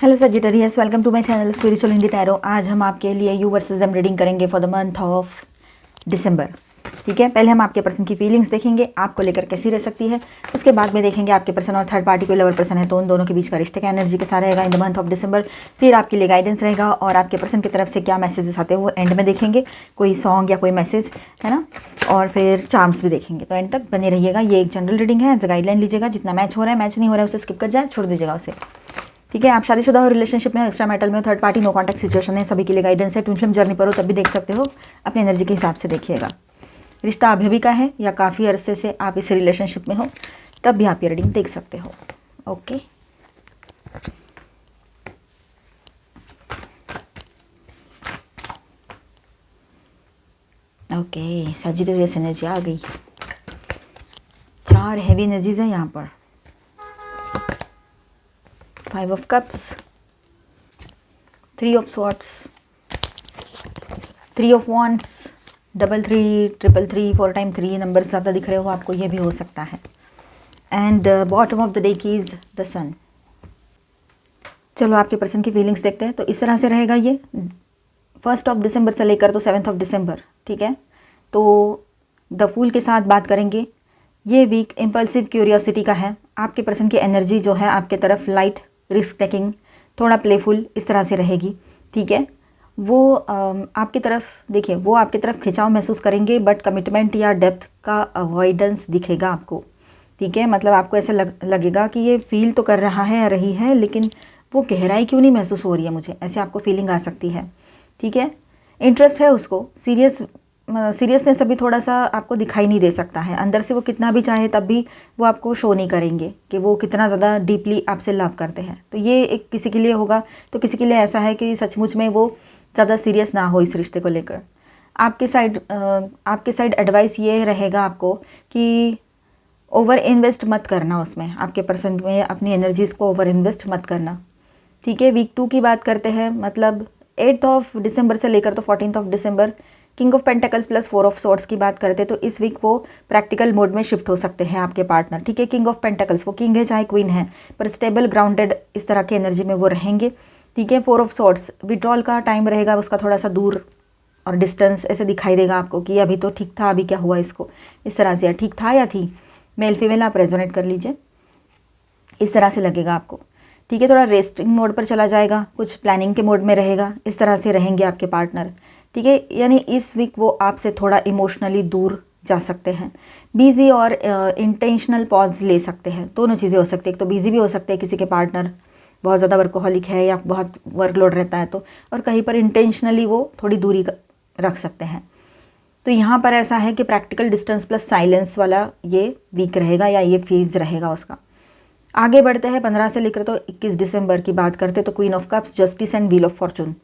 Hello Sagittarius, welcome to my channel spiritual Hindi tarot. आज हम आपके लिए यू वर्सेस एम रीडिंग करेंगे for the month of December. ठीक है, पहले हम आपके पर्सन की फीलिंग्स देखेंगे, आपको लेकर कैसी रह सकती है। उसके बाद में देखेंगे आपके पर्सन और थर्ड पार्टी कोई लवर पर्सन है तो उन दोनों के बीच का रिश्ते का एनर्जी कैसा रहेगा इन द मंथ ऑफ दिसंबर। फिर आपके लिए गाइडेंस रहेगा और आपके पर्सन की तरफ से क्या मैसेजेस आते हैं वो एंड में देखेंगे, कोई सॉन्ग या कोई मैसेज है ना, और फिर चार्म्स भी देखेंगे। तो एंड तक बने रहिएगा। ये एक जनरल रीडिंग है, एज गाइडलाइन लीजिएगा। जितना मैच हो रहा है, मैच नहीं हो रहा है उसे स्किप कर जाए, छोड़ दीजिएगा उसे। ठीक है, आप शादीशुदा हो, रिलेशनशिप में, एक्स्ट्रा मैरिटल में हो, third party, no contact situation है, सभी के लिए गाइडेंस है। ट्विन फ्लेम जर्नी पर हो तब भी देख सकते हो, अपनी एनर्जी के हिसाब से देखिएगा। रिश्ता अभी भी का है या काफ़ी अरसे से आप इस रिलेशनशिप में हो तब भी आप ये रीडिंग देख सकते हो। ओके, ओके, सजिटेरियस एनर्जी आ गई। 4 हैवी एनर्जीज है यहाँ पर। 5 of cups, 3 of swords, 3 of wands, 333, 333, 4 time 3 number ज़्यादा दिख रहे हो आपको, ये भी हो सकता है। And bottom of the deck is the sun. चलो आपके पर्सन की फीलिंग्स देखते हैं। तो इस तरह से रहेगा ये 1 ऑफ दिसंबर से लेकर तो 7 ऑफ दिसंबर। ठीक है, तो द फूल के साथ बात करेंगे। ये वीक इम्पल्सिव क्यूरियोसिटी का है। आपके पर्सन की एनर्जी जो है आपके तरफ लाइट, रिस्क टेकिंग, थोड़ा प्लेफुल इस तरह से रहेगी। ठीक है, वो आपकी तरफ देखिए, वो आपकी तरफ खिंचाव महसूस करेंगे बट कमिटमेंट या डेप्थ का अवॉइडेंस दिखेगा आपको। ठीक है, मतलब आपको ऐसा लगेगा कि ये फील तो कर रहा है या रही है लेकिन वो गहराई क्यों नहीं महसूस हो रही है मुझे, ऐसे आपको फीलिंग आ सकती है। ठीक है, इंटरेस्ट है उसको, सीरियसनेस अभी थोड़ा सा आपको दिखाई नहीं दे सकता है। अंदर से वो कितना भी चाहे तब भी वो आपको शो नहीं करेंगे कि वो कितना ज़्यादा डीपली आपसे लव करते हैं। तो ये एक किसी के लिए होगा, तो किसी के लिए ऐसा है कि सचमुच में वो ज़्यादा सीरियस ना हो इस रिश्ते को लेकर। आपके साइड एडवाइस ये रहेगा आपको कि ओवर इन्वेस्ट मत करना उसमें, आपके पर्सन में अपनी एनर्जीज़ को ओवर इन्वेस्ट मत करना। ठीक है, वीक 2 की बात करते हैं, मतलब 8 ऑफ दिसंबर से लेकर तो 14 of December. King of pentacles plus 4 of swords की बात करते हैं तो इस वीक वो प्रैक्टिकल मोड में शिफ्ट हो सकते हैं आपके पार्टनर। ठीक है, किंग ऑफ पेंटिकल्स, वो किंग है चाहे क्वीन है, पर स्टेबल ग्राउंडेड इस तरह की एनर्जी में वो रहेंगे। ठीक है, 4 ऑफ सॉर्ड्स, विड्रॉल का टाइम रहेगा उसका, थोड़ा सा दूर और डिस्टेंस ऐसे दिखाई देगा आपको कि अभी तो ठीक था, अभी क्या हुआ इसको, इस तरह से, या ठीक था या थी, मेल फीमेल आप रेजोनेट कर लीजिए, इस तरह से लगेगा आपको। ठीक है, थोड़ा रेस्टिंग मोड पर चला जाएगा, कुछ प्लानिंग के मोड में रहेगा, इस तरह से रहेंगे आपके पार्टनर। ठीक है, यानी इस वीक वो आपसे थोड़ा इमोशनली दूर जा सकते हैं। बिजी और इंटेंशनल पॉज ले सकते हैं, दोनों चीज़ें हो सकती है। एक तो बिजी भी हो सकते हैं, किसी के पार्टनर बहुत ज़्यादा वर्कोहॉलिक है या बहुत वर्कलोड रहता है तो, और कहीं पर इंटेंशनली वो थोड़ी दूरी रख सकते हैं। तो यहाँ पर ऐसा है कि प्रैक्टिकल डिस्टेंस प्लस साइलेंस वाला ये वीक रहेगा या ये फेज रहेगा उसका। आगे बढ़ते हैं 15 से लेकर तो 21 दिसंबर की बात करते तो queen of cups, justice and wheel of Fortune.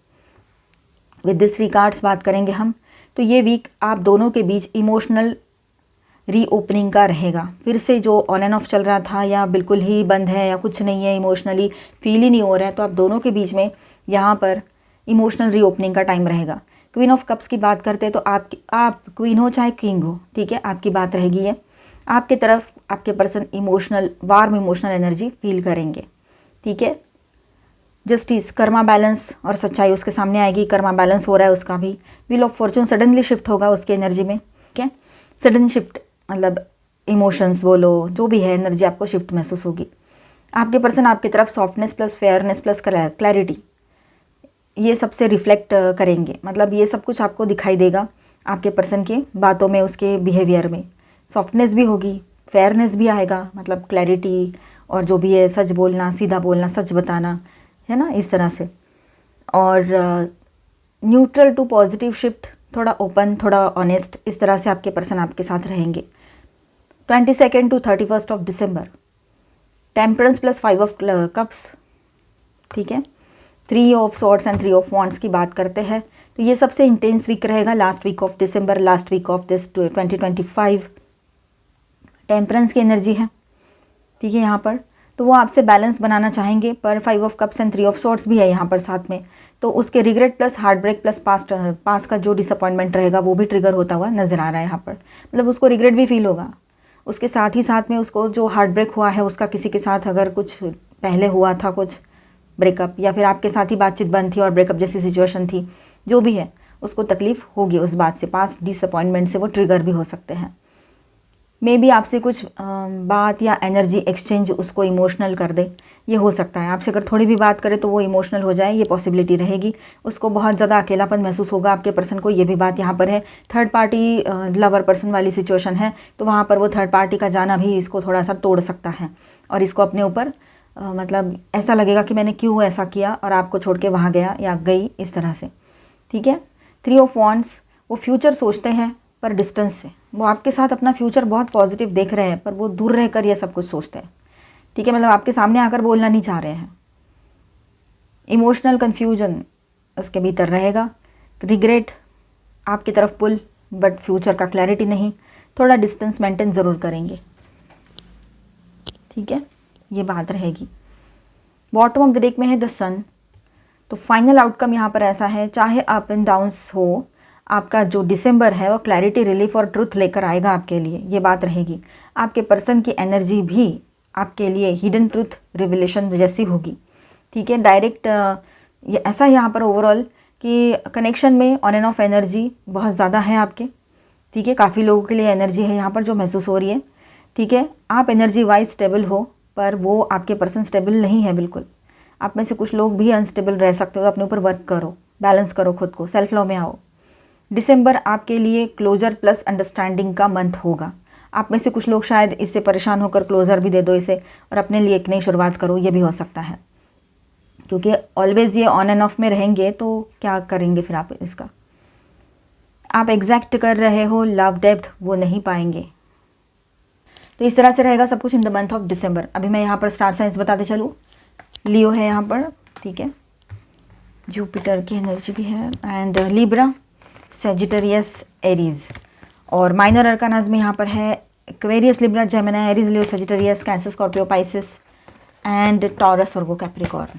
With this 3 cards बात करेंगे हम। तो ये वीक आप दोनों के बीच इमोशनल रीओपनिंग का रहेगा। फिर से जो ऑन एंड ऑफ चल रहा था या बिल्कुल ही बंद है या कुछ नहीं है, इमोशनली फील ही नहीं हो रहा है, तो आप दोनों के बीच में यहाँ पर इमोशनल रीओपनिंग का टाइम रहेगा। क्वीन ऑफ कप्स की बात करते हैं तो आप क्वीन हो चाहे किंग हो, ठीक है, आपकी बात रहेगी है। आपके तरफ आपके person emotional, warm emotional energy feel करेंगे। ठीक है, जस्टिस, कर्मा बैलेंस और सच्चाई उसके सामने आएगी। कर्मा बैलेंस हो रहा है उसका भी। Wheel of Fortune, suddenly shift होगा उसकी एनर्जी में। ठीक है, सडन शिफ्ट मतलब इमोशंस बोलो, जो भी है एनर्जी आपको शिफ्ट महसूस होगी। आपके पर्सन आपकी तरफ softness plus fairness plus clarity, ये सबसे रिफ्लेक्ट करेंगे। मतलब ये सब कुछ आपको दिखाई देगा आपके पर्सन की बातों में, उसके बिहेवियर में। सॉफ्टनेस भी होगी, फेयरनेस भी आएगा, मतलब क्लैरिटी और जो भी है, सच बोलना, सीधा बोलना, सच बताना, है ना, इस तरह से। और न्यूट्रल टू पॉजिटिव शिफ्ट, थोड़ा ओपन, थोड़ा ऑनेस्ट, इस तरह से आपके पर्सन आपके साथ रहेंगे। 22 to 31 of December, temperance plus 5 of cups. ठीक है, 3 of swords and 3 of wands की बात करते हैं तो ये सबसे इंटेंस वीक रहेगा last week of December, last week of this 2025। Temperance की एनर्जी है। ठीक है, यहाँ पर तो वो आपसे बैलेंस बनाना चाहेंगे, पर 5 of cups and 3 of swords भी है यहाँ पर साथ में, तो उसके regret plus heart break plus past का जो डिसअपॉइंटमेंट रहेगा वो भी ट्रिगर होता हुआ नज़र आ रहा है यहाँ पर। मतलब उसको रिग्रेट भी फील होगा, उसके साथ ही साथ में उसको जो हार्ट ब्रेक हुआ है उसका, किसी के साथ अगर कुछ पहले हुआ था कुछ, ब्रेकअप, या फिर आपके साथ ही बातचीत बंद थी और ब्रेकअप जैसी सिचुएशन थी, जो भी है उसको तकलीफ़ होगी उस बात से। पास्ट डिसअपॉइंटमेंट से वो ट्रिगर भी हो सकते हैं। मे बी आपसे कुछ बात या एनर्जी एक्सचेंज उसको इमोशनल कर दे, ये हो सकता है। आपसे अगर थोड़ी भी बात करे तो वो इमोशनल हो जाए, ये पॉसिबिलिटी रहेगी। उसको बहुत ज़्यादा अकेलापन महसूस होगा आपके पर्सन को, ये भी बात यहाँ पर है। थर्ड पार्टी लवर पर्सन वाली सिचुएशन है, तो वहाँ पर वो थर्ड पार्टी का जाना भी इसको थोड़ा सा तोड़ सकता है और इसको अपने ऊपर मतलब ऐसा लगेगा कि मैंने क्यों ऐसा किया और आपको छोड़ के वहाँ गया या गई, इस तरह से। ठीक है। 3 ऑफ वांड्स, वो फ्यूचर सोचते हैं पर डिस्टेंस से। वो आपके साथ अपना फ्यूचर बहुत पॉजिटिव देख रहे हैं, पर वो दूर रहकर ये सब कुछ सोचते हैं। ठीक है, मतलब आपके सामने आकर बोलना नहीं चाह रहे हैं। इमोशनल कन्फ्यूजन उसके भीतर रहेगा। रिग्रेट आपकी तरफ पुल, बट फ्यूचर का क्लैरिटी नहीं। थोड़ा डिस्टेंस मेंटेन ज़रूर करेंगे। ठीक है, ये बात रहेगी। बॉटम ऑफ द डेक में है द सन। तो फाइनल आउटकम यहाँ पर ऐसा है, चाहे अप एंड डाउन्स हो, आपका जो दिसंबर है वो क्लैरिटी, रिलीफ और ट्रुथ लेकर आएगा आपके लिए, ये बात रहेगी। आपके पर्सन की एनर्जी भी आपके लिए हिडन ट्रुथ रिविलेशन जैसी होगी। ठीक है, डायरेक्ट ये ऐसा यहाँ पर ओवरऑल कि कनेक्शन में ऑन एंड ऑफ एनर्जी बहुत ज़्यादा है आपके। ठीक है, काफ़ी लोगों के लिए एनर्जी है यहाँ पर जो महसूस हो रही है। ठीक है, आप एनर्जी वाइज स्टेबल हो, पर वो आपके पर्सन स्टेबल नहीं है बिल्कुल। आप में से कुछ लोग भी अनस्टेबल रह सकते हो, तो अपने ऊपर वर्क करो, बैलेंस करो खुद को, सेल्फ लव में आओ। दिसंबर आपके लिए क्लोजर प्लस अंडरस्टैंडिंग का मंथ होगा। आप में से कुछ लोग शायद इससे परेशान होकर क्लोजर भी दे दो इसे और अपने लिए एक नई शुरुआत करो, ये भी हो सकता है। क्योंकि ऑलवेज़ ये ऑन एंड ऑफ में रहेंगे तो क्या करेंगे फिर आप इसका। आप एग्जैक्ट कर रहे हो लव डेप्थ, वो नहीं पाएंगे। तो इस तरह से रहेगा सब कुछ इन द मंथ ऑफ दिसंबर। अभी मैं यहाँ पर स्टार साइंस बताते चलूँ। लियो है यहाँ पर, ठीक है, जुपिटर की एनर्जी भी है, एंड लिब्रा, सेजिटेरियस, एरीज, और माइनर अरकानाज में यहाँ पर है Aquarius, Libra, Gemini, Aries, Leo, Sagittarius, cancer, Scorpio, Pisces and taurus और वो कैप्रिकॉर्न।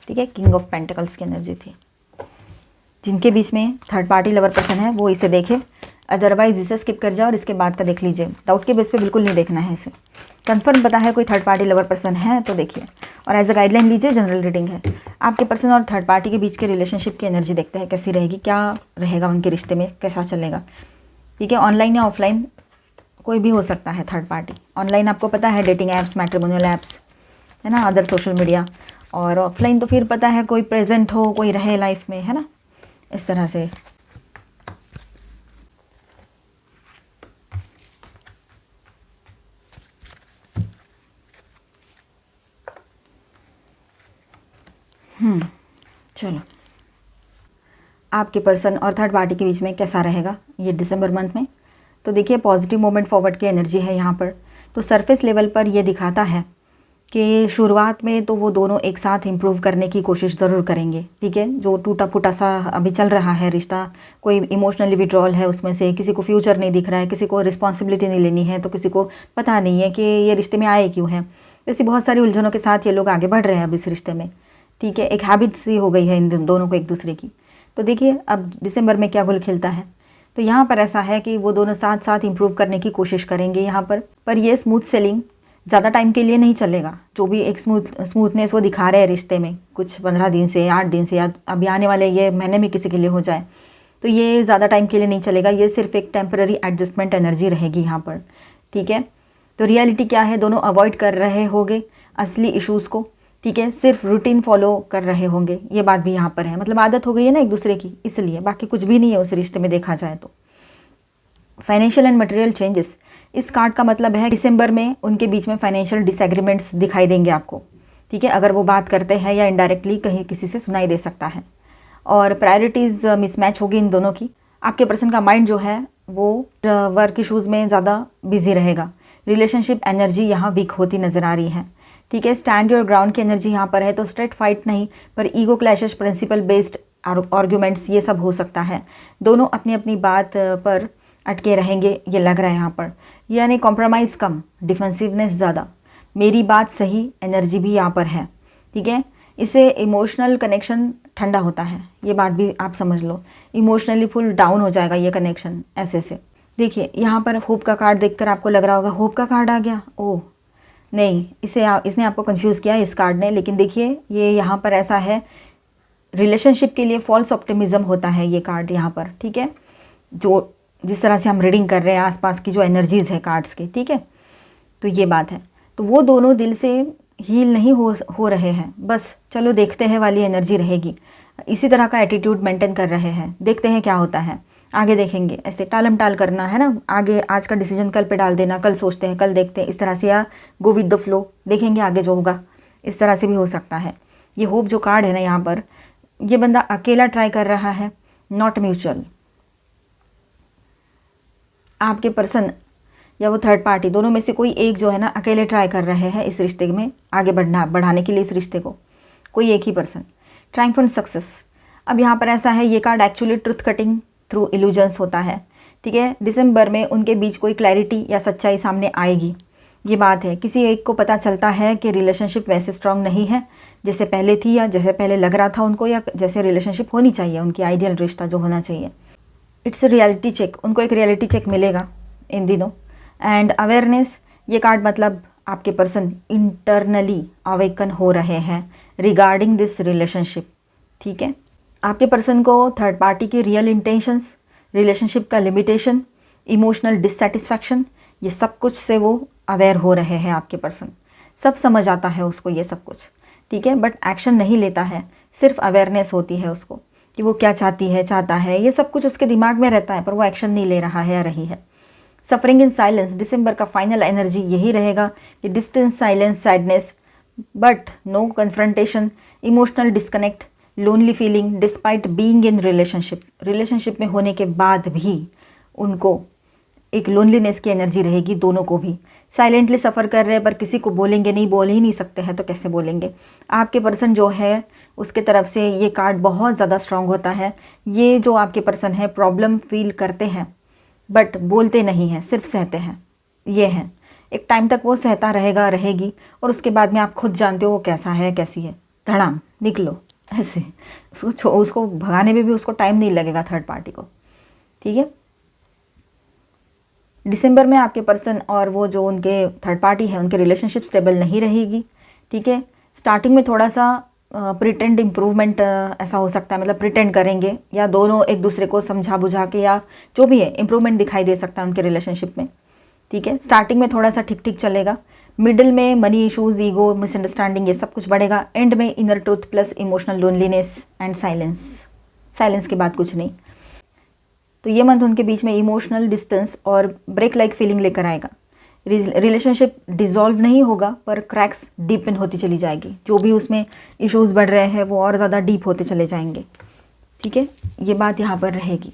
ठीक है, किंग ऑफ पेंटिकल्स की एनर्जी थी। जिनके बीच में थर्ड पार्टी लवर पर्सन है वो इसे देखे, अदरवाइज इसे स्किप कर जाओ और इसके बाद का देख लीजिए। डाउट के बेस पे बिल्कुल नहीं देखना है इसे। कंफर्म पता है कोई थर्ड पार्टी लवर पर्सन है तो देखिए, और एज अ गाइडलाइन लीजिए। जनरल रीडिंग है। आपके पर्सन और थर्ड पार्टी के बीच के रिलेशनशिप की एनर्जी देखते हैं कैसी रहेगी, क्या रहेगा उनके रिश्ते में, कैसा चलेगा। ठीक है, ऑनलाइन या ऑफलाइन कोई भी हो सकता है थर्ड पार्टी। ऑनलाइन आपको पता है डेटिंग ऐप्स, मैट्रिमोनियल ऐप्स, है ना, अदर सोशल मीडिया, और ऑफलाइन तो फिर पता है कोई प्रेजेंट हो, कोई रहे लाइफ में, है ना, इस तरह से। चलो, आपके पर्सन और थर्ड पार्टी के बीच में कैसा रहेगा ये दिसंबर मंथ में। तो देखिए, पॉजिटिव मोमेंट फॉरवर्ड की एनर्जी है यहाँ पर। तो सरफेस लेवल पर ये दिखाता है कि शुरुआत में तो वो दोनों एक साथ इम्प्रूव करने की कोशिश ज़रूर करेंगे। ठीक है, जो टूटा फूटा सा अभी चल रहा है रिश्ता, कोई इमोशनली विड्रॉल है उसमें से, किसी को फ्यूचर नहीं दिख रहा है, किसी को रिस्पॉन्सिबिलिटी नहीं लेनी है, तो किसी को पता नहीं है कि ये रिश्ते में आए क्यों हैं। ऐसी बहुत सारी उलझनों के साथ ये लोग आगे बढ़ रहे हैं अब इस रिश्ते में। ठीक है, एक हैबिट सी हो गई है इन दोनों को एक दूसरे की। तो देखिए अब दिसंबर में क्या गुल खिलता है। तो यहाँ पर ऐसा है कि वो दोनों साथ साथ इम्प्रूव करने की कोशिश करेंगे यहाँ पर ये स्मूथ सेलिंग ज़्यादा टाइम के लिए नहीं चलेगा। जो भी एक स्मूथनेस वो दिखा रहे हैं रिश्ते में, कुछ 15 दिन से, 8 दिन से, या अभी आने वाले ये महीने में किसी के लिए हो जाए, तो ये ज़्यादा टाइम के लिए नहीं चलेगा। ये सिर्फ एक टेम्पररी एडजस्टमेंट एनर्जी रहेगी यहाँ पर। ठीक है, तो रियलिटी क्या है, दोनों अवॉइड कर रहे होंगे असली इश्यूज़ को। ठीक है, सिर्फ रूटीन फॉलो कर रहे होंगे, ये बात भी यहाँ पर है। मतलब आदत हो गई है ना एक दूसरे की, इसलिए, बाकी कुछ भी नहीं है उस रिश्ते में देखा जाए तो। फाइनेंशियल एंड मटेरियल चेंजेस, इस कार्ड का मतलब है दिसंबर में उनके बीच में फाइनेंशियल डिसएग्रीमेंट्स दिखाई देंगे आपको। ठीक है, अगर वो बात करते हैं या इनडायरेक्टली कहीं किसी से सुनाई दे सकता है। और प्रायोरिटीज़ मिसमैच होगी इन दोनों की। आपके पर्सन का माइंड जो है वो वर्क इशूज़ में ज़्यादा बिजी रहेगा। रिलेशनशिप एनर्जी यहाँ वीक होती नज़र आ रही है। ठीक है, स्टैंड योर ग्राउंड की एनर्जी यहाँ पर है। तो स्ट्रेट फाइट नहीं, पर ego clashes, principle based arguments, ये सब हो सकता है। दोनों अपनी अपनी बात पर अटके रहेंगे, ये लग रहा है यहाँ पर। यानी कॉम्प्रोमाइज़ कम, डिफेंसिवनेस ज़्यादा, मेरी बात सही एनर्जी भी यहाँ पर है। ठीक है, इससे इमोशनल कनेक्शन ठंडा होता है, ये बात भी आप समझ लो। इमोशनली फुल डाउन हो जाएगा ये कनेक्शन ऐसे से। देखिए यहाँ पर होप का कार्ड देखकर आपको लग रहा होगा होप का कार्ड आ गया, ओह नहीं, इसने आपको कंफ्यूज किया इस कार्ड ने। लेकिन देखिए ये यहाँ पर ऐसा है, रिलेशनशिप के लिए फॉल्स ऑप्टिमिज्म होता है ये कार्ड यहाँ पर, ठीक है। जो जिस तरह से हम रीडिंग कर रहे हैं आसपास की जो एनर्जीज़ है कार्ड्स की, ठीक है, तो ये बात है। तो वो दोनों दिल से हील नहीं हो रहे हैं, बस चलो देखते हैं वाली एनर्जी रहेगी। इसी तरह का एटीट्यूड मेंटेन कर रहे हैं, देखते हैं क्या होता है, आगे देखेंगे। ऐसे टालम टाल करना है ना, आगे आज का डिसीजन कल पे डाल देना, कल सोचते हैं कल देखते हैं, इस तरह से, या गो विद द फ्लो, देखेंगे आगे जो होगा, इस तरह से भी हो सकता है। ये होप जो कार्ड है ना यहाँ पर, ये बंदा अकेला ट्राई कर रहा है, नॉट म्यूचुअल। आपके पर्सन या वो थर्ड पार्टी, दोनों में से कोई एक जो है ना अकेले ट्राई कर रहे हैं इस रिश्ते में आगे बढ़ाने के लिए इस रिश्ते को, कोई एक ही पर्सन ट्राइंग फॉर सक्सेस। अब यहाँ पर ऐसा है, ये card actually truth cutting through illusions होता है, ठीक है। दिसंबर में उनके बीच कोई क्लैरिटी या सच्चाई सामने आएगी, ये बात है। किसी एक को पता चलता है कि रिलेशनशिप वैसे स्ट्रांग नहीं है जैसे पहले थी, या जैसे पहले लग रहा था उनको, या जैसे रिलेशनशिप होनी चाहिए, उनकी आइडियल रिश्ता जो होना चाहिए। इट्स रियलिटी चेक, उनको एक रियलिटी चेक मिलेगा इन दिनों। एंड अवेयरनेस, ये कार्ड मतलब आपके पर्सन इंटरनली अवेकन हो रहे हैं रिगार्डिंग दिस रिलेशनशिप, ठीक है। आपके पर्सन को थर्ड पार्टी की रियल इंटेंशंस, रिलेशनशिप का लिमिटेशन, इमोशनल डिससेटिस्फैक्शन, ये सब कुछ से वो अवेयर हो रहे हैं। आपके पर्सन सब समझ आता है उसको ये सब कुछ, ठीक है, बट एक्शन नहीं लेता है, सिर्फ अवेयरनेस होती है उसको कि वो क्या चाहता है, ये सब कुछ उसके दिमाग में रहता है, पर वो एक्शन नहीं ले रहा है या रही है। सफरिंग इन साइलेंस, दिसंबर का फाइनल एनर्जी यही रहेगा कि distance, silence, sadness, but no confrontation, emotional disconnect, lonely feeling despite being in relationship में होने के बाद भी उनको एक लोनलीनेस की एनर्जी रहेगी, दोनों को भी। साइलेंटली सफ़र कर रहे हैं पर किसी को बोलेंगे नहीं, बोल ही नहीं सकते हैं तो कैसे बोलेंगे। आपके पर्सन जो है उसके तरफ से ये कार्ड बहुत ज़्यादा स्ट्रांग होता है। ये जो आपके पर्सन है प्रॉब्लम फील करते हैं बट बोलते नहीं हैं, सिर्फ सहते हैं, ये हैं। एक टाइम तक वो सहता रहेगी, और उसके बाद में आप खुद जानते हो वो कैसा है कैसी है, धड़ाम निकलो ऐसे। उसको भगाने में भी उसको टाइम नहीं लगेगा थर्ड पार्टी को, ठीक है। दिसंबर में आपके पर्सन और वो जो उनके थर्ड पार्टी है उनके रिलेशनशिप स्टेबल नहीं रहेगी, ठीक है। स्टार्टिंग में थोड़ा सा प्रिटेंड इम्प्रूवमेंट ऐसा हो सकता है, मतलब प्रिटेंड करेंगे या दोनों एक दूसरे को समझा बुझा के या जो भी है इम्प्रूवमेंट दिखाई दे सकता है उनके रिलेशनशिप में, ठीक है। स्टार्टिंग में थोड़ा सा ठीक ठीक चलेगा, मिडिल में मनी इशूज़, ईगो, मिसअंडरस्टैंडिंग, ये सब कुछ बढ़ेगा। एंड में inner truth plus emotional loneliness and silence के बाद कुछ नहीं। तो ये मंथ उनके बीच में इमोशनल डिस्टेंस और ब्रेक लाइक फीलिंग लेकर आएगा। रिलेशनशिप डिसॉल्व नहीं होगा पर क्रैक्स डीपन होती चली जाएगी, जो भी उसमें इश्यूज बढ़ रहे हैं वो और ज़्यादा डीप होते चले जाएंगे, ठीक है। ये बात यहाँ पर रहेगी।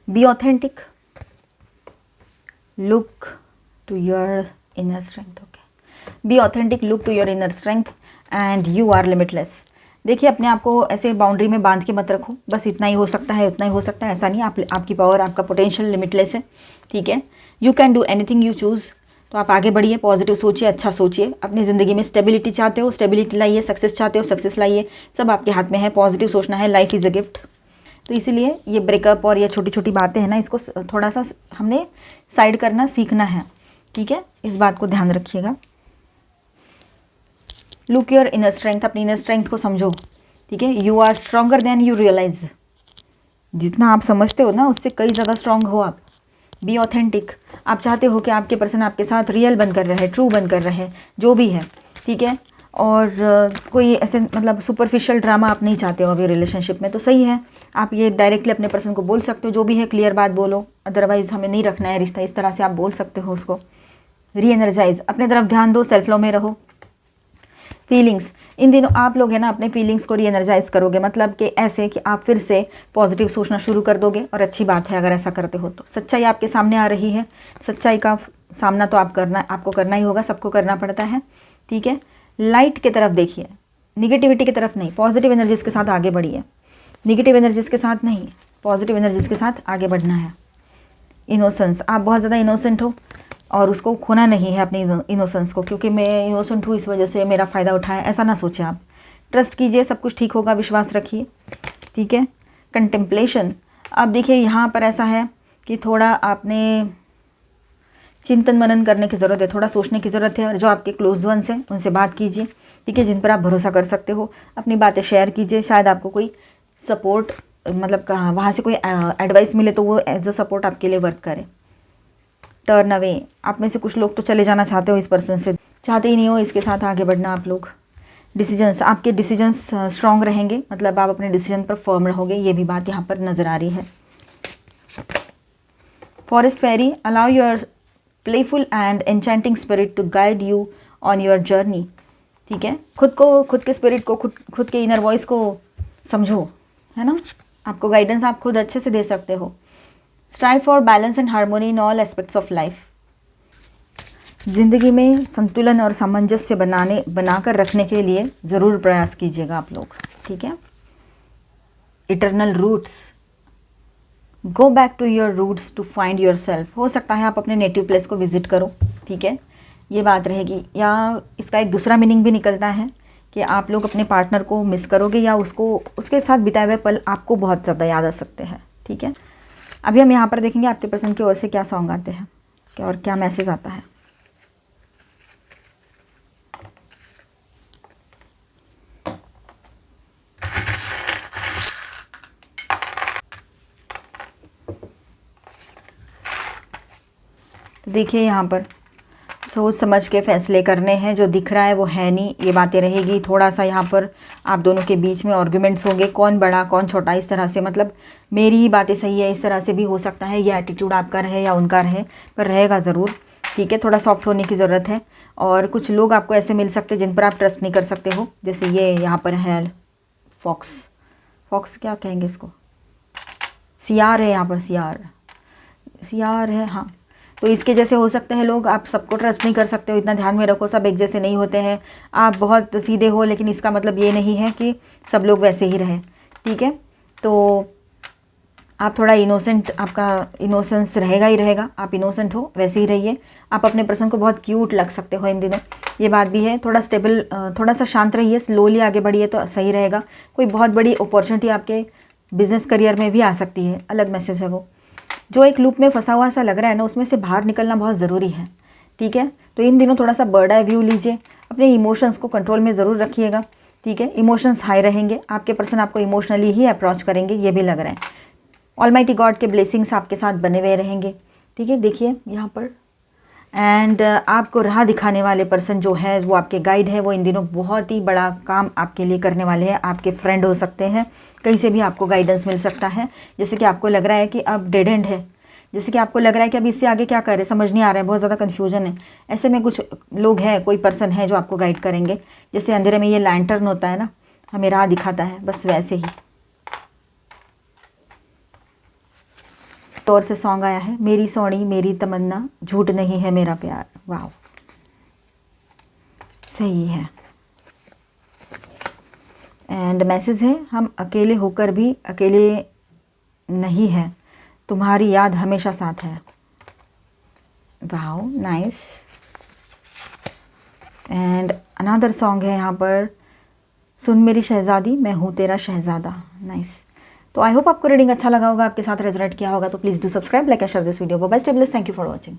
Be authentic, look to your inner strength, okay. Be authentic, look to your inner strength and you are limitless. देखिए अपने आप को ऐसे बाउंड्री में बांध के मत रखो, बस इतना ही हो सकता है उतना ही हो सकता है, ऐसा नहीं। आपकी पावर, आपका पोटेंशियल लिमिटलेस है, ठीक है। You can do anything you choose. तो आप आगे बढ़िए, पॉजिटिव सोचिए, अच्छा सोचिए। अपनी ज़िंदगी में स्टेबिलिटी चाहते हो, स्टेबिलिटी लाइए, सक्सेस चाहते हो, सक्सेस लाइए, सब आपके हाथ में है। पॉजिटिव सोचना है, लाइफ इज़ अ गिफ्ट। तो इसीलिए ये ब्रेकअप और ये छोटी छोटी बातें हैं ना, इसको थोड़ा सा हमने साइड करना सीखना है, ठीक है। इस बात को ध्यान रखिएगा। लुक योर इनर स्ट्रेंथ, अपनी इनर स्ट्रेंथ को समझो, ठीक है। You are stronger than you realize. जितना आप समझते हो ना उससे कई ज़्यादा स्ट्रॉन्ग हो आप। बी ऑथेंटिक, आप चाहते हो कि आपके पर्सन आपके साथ रियल बनकर रहे, ट्रू बनकर रहे, जो भी है, ठीक है। और कोई ऐसे मतलब सुपरफिशियल ड्रामा आप नहीं चाहते हो अभी रिलेशनशिप में, तो सही है। आप ये डायरेक्टली अपने पर्सन को बोल सकते हो, जो भी है क्लियर बात बोलो, अदरवाइज़ हमें नहीं रखना है रिश्ता, इस तरह से आप बोल सकते हो उसको। री एनर्जाइज, अपने तरफ ध्यान दो, सेल्फ लव में रहो। फीलिंग्स, इन दिनों आप लोग है ना अपने फीलिंग्स को री एनर्जाइज करोगे, मतलब कि ऐसे कि आप फिर से पॉजिटिव सोचना शुरू कर दोगे, और अच्छी बात है अगर ऐसा करते हो तो। सच्चाई आपके सामने आ रही है, सच्चाई का सामना तो आपको करना ही होगा, सबको करना पड़ता है, ठीक है। लाइट की तरफ देखिए, निगेटिविटी की तरफ नहीं, पॉजिटिव एनर्जीज के साथ आगे बढ़िए। निगेटिव एनर्जीज के साथ नहीं, पॉजिटिव एनर्जीज के साथ आगे बढ़ना है। इनोसेंस, आप बहुत ज़्यादा इनोसेंट हो और उसको खोना नहीं है अपनी इनोसेंस को, क्योंकि मैं इनोसेंट हूँ इस वजह से मेरा फ़ायदा उठाया, ऐसा ना सोचें आप। ट्रस्ट कीजिए, सब कुछ ठीक होगा, विश्वास रखिए, ठीक है। कंटेम्पलेशन, अब देखिए यहाँ पर ऐसा है कि थोड़ा आपने चिंतन मनन करने की ज़रूरत है, थोड़ा सोचने की ज़रूरत है। जो आपके क्लोज वंस हैं उनसे बात कीजिए, ठीक है, जिन पर आप भरोसा कर सकते हो। अपनी बातें शेयर कीजिए, शायद आपको कोई सपोर्ट मतलब कहाँ वहाँ से कोई एडवाइस मिले तो वो एज अ सपोर्ट आपके लिए वर्क करे। टर्न अवे, आप में से कुछ लोग तो चले जाना चाहते हो इस पर्सन से, चाहते ही नहीं हो इसके साथ आगे बढ़ना आप लोग। डिसीजंस, आपके डिसीजंस स्ट्रॉन्ग रहेंगे, मतलब आप अपने डिसीजन पर फर्म रहोगे, ये भी बात यहाँ पर नज़र आ रही है। Forest fairy, allow your playful and enchanting spirit to guide you on your journey, ठीक है। खुद के स्पिरिट को, खुद के इनर वॉइस को समझो, है ना। आपको गाइडेंस आप खुद अच्छे से दे सकते हो। Strive for balance and harmony in all aspects of life, ज़िंदगी में संतुलन और सामंजस्य बनाकर रखने के लिए ज़रूर प्रयास कीजिएगा आप लोग, ठीक है। Eternal roots, go back to your roots to find your self, हो सकता है आप अपने नेटिव प्लेस को विजिट करो, ठीक है, ये बात रहेगी। या इसका एक दूसरा मीनिंग भी निकलता है कि आप लोग अपने पार्टनर को मिस करोगे या उसके साथ बिताए हुए पल आपको बहुत ज़्यादा याद आ सकते हैं, ठीक है। अभी हम यहाँ पर देखेंगे आपके पर्सन की ओर से क्या सॉन्ग आते हैं और क्या मैसेज आता है। देखिए यहाँ पर सोच समझ के फैसले करने हैं, जो दिख रहा है वो है नहीं, ये बातें रहेगी। थोड़ा सा यहाँ पर आप दोनों के बीच में आर्गुमेंट्स होंगे, कौन बड़ा कौन छोटा, इस तरह से, मतलब मेरी ही बातें सही है, इस तरह से भी हो सकता है। ये एटीट्यूड आपका रहे या उनका रहे, पर रहेगा ज़रूर, ठीक है। थोड़ा सॉफ्ट होने की ज़रूरत है। और कुछ लोग आपको ऐसे मिल सकते हैं जिन पर आप ट्रस्ट नहीं कर सकते हो, जैसे ये यहाँ पर है फॉक्स क्या कहेंगे इसको, सियार है यहाँ पर, सियार है, हाँ। तो इसके जैसे हो सकते हैं लोग, आप सबको ट्रस्ट नहीं कर सकते हो, इतना ध्यान में रखो, सब एक जैसे नहीं होते हैं। आप बहुत सीधे हो, लेकिन इसका मतलब ये नहीं है कि सब लोग वैसे ही रहें, ठीक है। तो आप थोड़ा इनोसेंट, आपका इनोसेंस रहेगा ही रहेगा, आप इनोसेंट हो, वैसे ही रहिए। आप अपने पर्सन को बहुत क्यूट लग सकते हो इन दिनों, ये बात भी है। थोड़ा स्टेबल, थोड़ा सा शांत रहिए, स्लोली आगे बढ़िए तो सही रहेगा। कोई बहुत बड़ी अपॉर्चुनिटी आपके बिजनेस करियर में भी आ सकती है, अलग मैसेज है वो। जो एक लूप में फंसा हुआ सा लग रहा है ना, उसमें से बाहर निकलना बहुत ज़रूरी है, ठीक है। तो इन दिनों थोड़ा सा बर्ड आई व्यू लीजिए, अपने इमोशंस को कंट्रोल में ज़रूर रखिएगा, ठीक है। इमोशंस हाई रहेंगे, आपके पर्सन आपको इमोशनली ही अप्रोच करेंगे, ये भी लग रहा है। ऑलमाइटी गॉड के ब्लेसिंग्स आपके साथ बने हुए रहेंगे, ठीक है। देखिए यहाँ पर, एंड आपको राह दिखाने वाले पर्सन जो है वो आपके गाइड है, वो इन दिनों बहुत ही बड़ा काम आपके लिए करने वाले हैं। आपके फ्रेंड हो सकते हैं, कहीं से भी आपको गाइडेंस मिल सकता है। जैसे कि आपको लग रहा है कि अब डेड एंड है, जैसे कि आपको लग रहा है कि अभी इससे आगे क्या करें, समझ नहीं आ रहा है, बहुत ज़्यादा कन्फ्यूजन है। ऐसे में कुछ लोग हैं, कोई पर्सन है जो आपको गाइड करेंगे। जैसे अंधेरे में ये लैंटर्न होता है ना, हमें राह दिखाता है, बस वैसे ही। तौर से सॉन्ग आया है, मेरी सोनी मेरी तमन्ना, झूठ नहीं है मेरा प्यार। वाह, सही है। एंड मैसेज है, हम अकेले होकर भी अकेले नहीं हैं, तुम्हारी याद हमेशा साथ है। वाह, नाइस। एंड अनदर सॉन्ग है यहाँ पर, सुन मेरी शहजादी मैं हूँ तेरा शहजादा। नाइस। तो आई होप आपको रीडिंग अच्छा लगा होगा, आपके साथ रेजोनेट किया होगा। तो please do subscribe, like and share this video. Bye bye, stay blessed, thank you for watching.